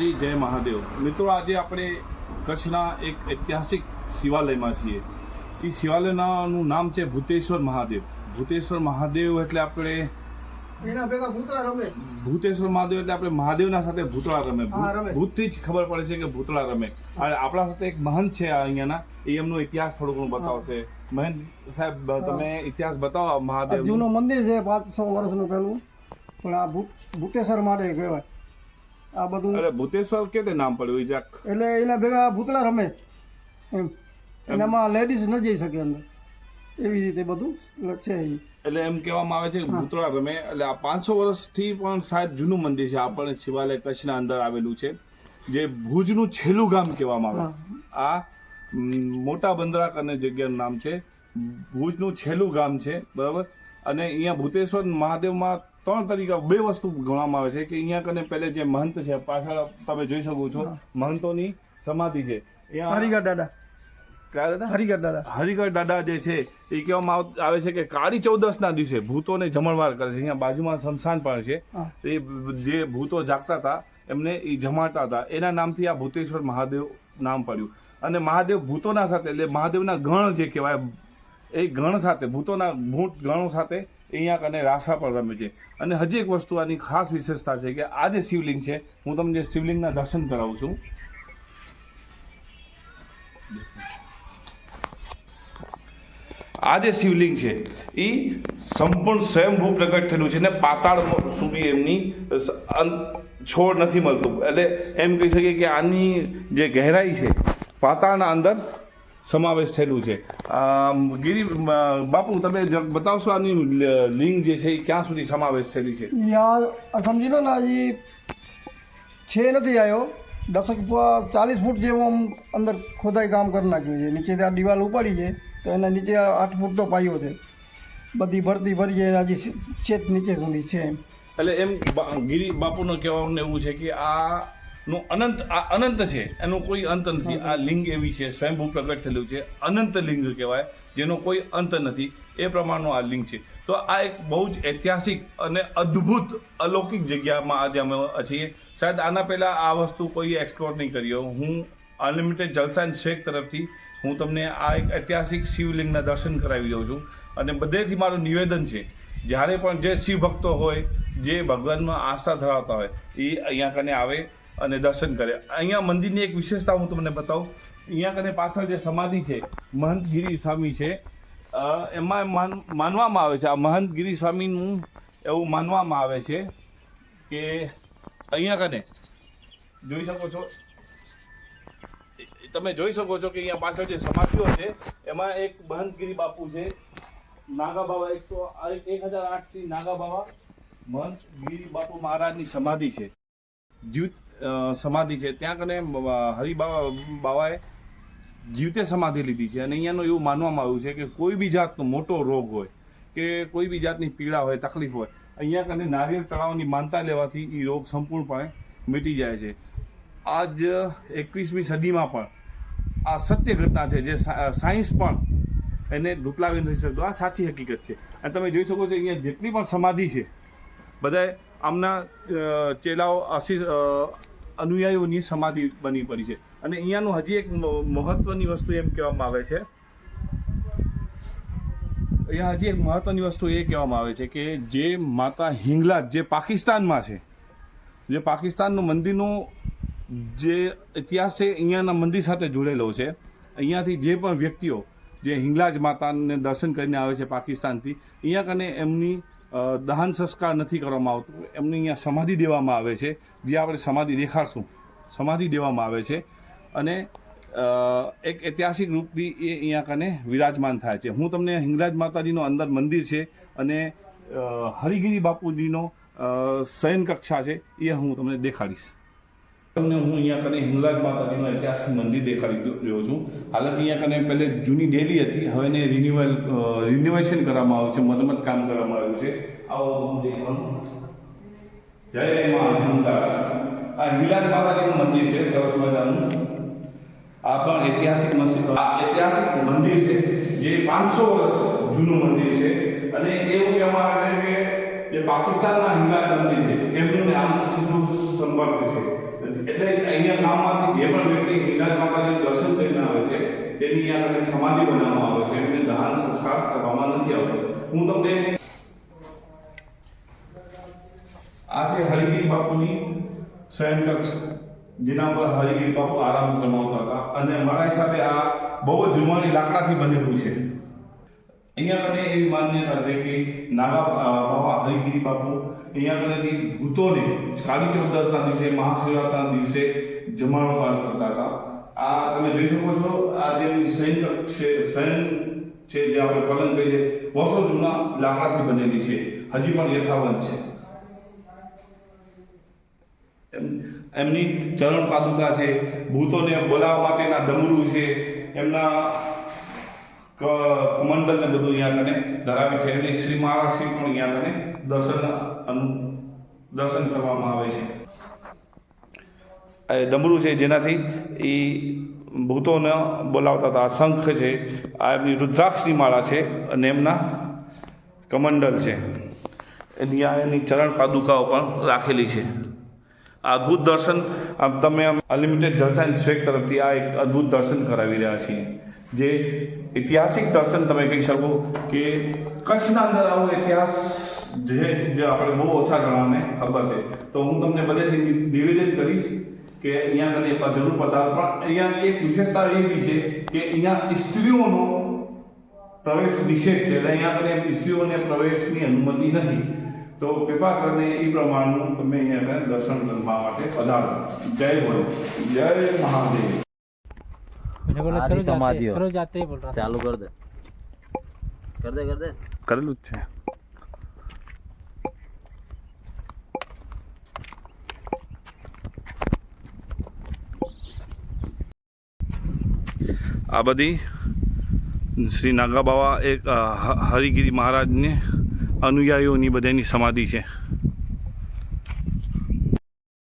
જી જય મહાદેવ મિત્રો, આજે આપણે કચ્છના એક ઐતિહાસિક શિવાલયમાં છીએ. એ શિવાલયનું નામ છે ભૂતેશ્વર મહાદેવ. ભૂતેશ્વર મહાદેવ એટલે આપણે એના ભેગા ભૂતળા રમે. ભૂતેશ્વર મહાદેવ એટલે આપણે મહાદેવના સાથે ભૂતળા રમે. ભૂતથી જ ખબર પડે છે કે ભૂતળા રમે. અને આપણા સાથે એક મહંત છે અહીંયાના, એ એમનો ઇતિહાસ થોડો ઘણો બતાવશે. મહંત સાહેબ, તમે ઇતિહાસ બતાવો મહાદેવ. જૂનું મંદિર છે 500 વર્ષનું પેલું, પણ આ ભૂતેશ્વર મહાદેવ કહેવાય. આ બધું અરે ભૂતેશ્વર કે તે નામ પડ્યું એટલે એના ભેગા ભૂતળા રમે એમ. એનામાં લેડીઝ ન જઈ શકે અંદર, એવી રીતે બધું છે. એટલે એમ કહેવામાં આવે છે કે ભૂતળા રમે. એટલે આ 500 વર્ષથી પણ શાયદ જૂનું મંદિર છે. આપણે શિવાલય કચ્છના અંદર આવેલું છે, જે ભુજનું છેલ્લું ગામ કહેવામાં આવે. આ મોટા બંદરા કરીને જગ્યાનું નામ છે. ભુજનું છેલ્લું ગામ છે, બરાબર. અને અહીંયા ભૂતેશ્વર મહાદેવમાં 3 તરીકે 2 વસ્તુ ગણવામાં આવે છે કે અહીંયા કને પહેલે જે મહંત છે, પાછળ તમે જોઈ શકો છો મહંતોની સમાધિ છે. હરિગઢ દાદા, હરિગઢ દાદા જે છે એ કહેવામાં આવે છે કે કાળી ચૌદસના દિવસે ભૂતોને જમણવાર કરે છે. અહીંયા બાજુમાં શમશાન પણ છે. એ જે ભૂતો જાગતા હતા એમને એ જમાડતા હતા, એના નામથી આ ભૂતેશ્વર મહાદેવ નામ પડ્યું. અને મહાદેવ ભૂતોના સાથે, એટલે મહાદેવના ગણ જે કહેવાય, એ ગણ સાથે, ભૂત ગણો સાથે અહીંયા કને રાસા પણ રમે છે. અને હજી એક વસ્તુ આની ખાસ વિશેષતા છે કે આ જે શિવલિંગ છે, હું તમને શિવલિંગના દર્શન કરાવું છું. આ જે શિવલિંગ છે એ સંપૂર્ણ સ્વયંભૂ પ્રગટ થયેલું છે ને પાતાળ સુધી એમની છોડ નથી મળતું. એટલે એમ કહી શકીએ કે આની જે ગહેરાઈ છે પાતાળના અંદર સમાવેશ થયેલું છે. ગિરી બાપુ, તમે બતાવશો આની લિંગ જે છે એ ક્યાં સુધી સમાવેશ થયેલી છે? સમજી લો ને, હજી છે નથી આવ્યો. 40 ફૂટ જેવું આમ અંદર ખોદાઈ કામ કરી નાખ્યું છે. નીચે ત્યાં દિવાલ ઉપાડી છે તો એના નીચે 8 ફૂટ તો પાયો છે. બધી ભરતી ભરી છે, હજી છેક નીચે સુધી છે. એટલે એમ ગિરી બાપુનું કહેવાનું એવું છે કે આ નું અનંત છે, એનો કોઈ અંત નથી. આ લિંગ એવી છે, સ્વયંભૂ પ્રગટ થયેલું છે, અનંત લિંગ કહેવાય, જેનો કોઈ અંત નથી. એ પ્રમાણનું આ લિંગ છે. તો આ એક બહુ જ ઐતિહાસિક અને અદ્ભુત અલૌકિક જગ્યામાં આજે અમે છીએ. શાયદ આના પહેલાં આ વસ્તુ કોઈ એક્સપ્લોર નહીં કર્યો. હું અનલિમિટેડ જલસા એન્ડ શેખ તરફથી હું તમને આ એક ઐતિહાસિક શિવલિંગના દર્શન કરાવી દઉં છું. અને બધેથી મારું નિવેદન છે, જ્યારે પણ જે શિવ ભક્તો હોય, જે ભગવાનમાં આસ્થા ધરાવતા હોય, એ અહીંયા કને આવે અને દર્શન કરે. અહીંયા મંદિરની એક વિશેષતા હું તમને બતાવું. અહીંયા કને પાછળ જે સમાધિ છે મહંત ગિરી સ્વામી છે, એમાં માનવામાં આવે છે, આ મહંત ગિરી સ્વામીનું એવું માનવામાં આવે છે કે અહીંયા કને જોઈ શકો છો, તમે જોઈ શકો છો કે અહીંયા પાછળ જે સમાધિઓ છે એમાં એક મહંત ગિરી બાપુ છે, નાગા બાબા 1008 નાગા બાબા મહંત ગિરી બાપુ મહારાજની સમાધિ છે, જીવિત સમાધિ છે. ત્યાં કને હરિબાવાએ જીવતે સમાધિ લીધી છે. અને અહીંયાનું એવું માનવામાં આવ્યું છે કે કોઈ બી જાતનો મોટો રોગ હોય કે કોઈ બી જાતની પીડા હોય, તકલીફ હોય, અહીંયા કને નારિયેળ ચડાવવાની માનતા લેવાથી એ રોગ સંપૂર્ણપણે મિટી જાય છે. આજ 21મી સદીમાં પણ આ સત્ય ઘટના છે, જે સાયન્સ પણ એને ધૂતલાવી નથી શકતો. આ સાચી હકીકત છે. અને તમે જોઈ શકો છો અહીંયા જેટલી પણ સમાધિ છે, બધાએ આમના ચેલાઓ અનુયાયીઓની સમાધિ બની પડી છે. અને અહીંયાનું હજી એક મહત્વની વસ્તુ એમ કહેવામાં આવે છે, અહીંયા હજી એક મહત્વની વસ્તુ એ કહેવામાં આવે છે કે જે માતા હિંગલાજ જે પાકિસ્તાનમાં છે, જે પાકિસ્તાનનું મંદિરનો જે ઇતિહાસ છે અહીંયાના મંદિર સાથે જોડેલો છે. અહીંયાથી જે પણ વ્યક્તિઓ જે હિંગલાજ માતાને દર્શન કરીને આવે છે પાકિસ્તાનથી, અહીંયા કને એમની દહન સંસ્કાર નથી કરવામાં આવતું, એમને અહીંયા સમાધિ દેવામાં આવે છે. જે આપણે સમાધિ દેખાડશું, સમાધિ દેવામાં આવે છે. અને એક ઐતિહાસિક રૂપથી એ અહીંયા કને વિરાજમાન થાય છે. હું તમને હિંગલાજ માતાજીનો અંદર મંદિર છે અને હરિગિરી બાપુજીનો શયન કક્ષા છે, એ હું તમને દેખાડીશ. તમને હું અહીંયા કને હિંગલાજ માતાજીનું ઐતિહાસિક મંદિર દેખાડી રહ્યો છું. હાલાકી અહીંયા કને પહેલે જૂની ડેલી હતી, હવે એને રિનોવેશન કરવામાં આવ્યું છે, મરમ્મત કામ કરવામાં આવ્યું છે. આવો દેખવાનું. જય મા હિંગલાજ. આ હિંગલાજ માતાજીનું મંદિર છે, સરસ મજાનું. આ પણ ઐતિહાસિક મંદિર છે, જે 500 વર્ષ જૂનું મંદિર છે. અને એવું કહેવામાં આવે છે કે જે પાકિસ્તાનમાં હિંગલાજ મંદિર છે એમનું ને આમનું સીધું સંપર્ક છે. એટલે અહીંયા ગામમાંથી જે પણ વ્યક્તિ હિંગલાજ માતાજીનું દર્શન કરીને આવે છે તેની અહીંયા આગળ સમાધિ બનાવવામાં આવે છે, એમને દહન સંસ્કાર કરવામાં નથી આવતો. હું તમને આ છે હરિગીરી બાપુની શયનકક્ષ, જેના પર હરિગીરી બાપુ આરામ કરવાતા હતા, અને મારા હિસાબે આ બહુ જ જૂની લાકડાથી બનેલું છે. અહીંયા કને એવી માન્યતા છે કે નાગા બાબા હરિગીરી બાપુ અહીંયા કનેથી ભૂતોને કાળી ચૌદસના દિવસે, મહાશિવરાત્રિના દિવસે જમાડો કરતા હતા. આ તમે જોઈ શકો છો, આ જેની શયનકક્ષ છે, શયન છે, જે આપણે પલંગ કહીએ, વર્ષો જૂના લાકડાથી બનેલી છે, હજી પણ યથાવત છે. એમની ચરણ પાદુકા છે, ભૂતોને બોલાવવા માટેના ડમરું છે, એમના કમંડલ ને બધું અહીંયા કને ધરાવે છે. એટલે શ્રી મહારાજ પણ અહીંયા કને દર્શન કરવામાં આવે છે. એ ડમરું છે જેનાથી એ ભૂતોને બોલાવતા હતા. આ શંખ છે, આ એમની રુદ્રાક્ષની માળા છે, અને એમના કમંડલ છે. એની ચરણ પાદુકાઓ પણ રાખેલી છે. આ અદ્ભુત દર્શન આમ તમે અનલિમિટેડ જલસા એન્ડ સ્વેગ તરફથી આ એક અદ્ભુત દર્શન કરાવી રહ્યા છીએ, જે ઐતિહાસિક દર્શન તમે કહી શકો કે કચ્છના અંદર આવો ઇતિહાસ જે આપણે બહુ ઓછા જણાને ખબર છે. તો હું તમને બધેથી નિવેદન કરીશ કે અહીંયા કને એકવાર જરૂર પધારો. પણ અહીંયા એક વિશેષતા એ બી છે કે અહીંયા સ્ત્રીઓનો પ્રવેશ નિષેધ છે, એટલે અહીંયા કને સ્ત્રીઓને પ્રવેશની અનુમતિ નથી. તો કૃપા કરીને એ પ્રમાણનું તમે અહીંયા દર્શન કરવા માટે પધારો. જય બોલો, જય મહાદેવ. चलो जाते ही बोल रहा चालू कर दे કરેલું જ છે. આ બધી શ્રી નાગા બાવા એક હરિગીરી મહારાજને અનુયાયીઓની બધાની સમાધિ છે.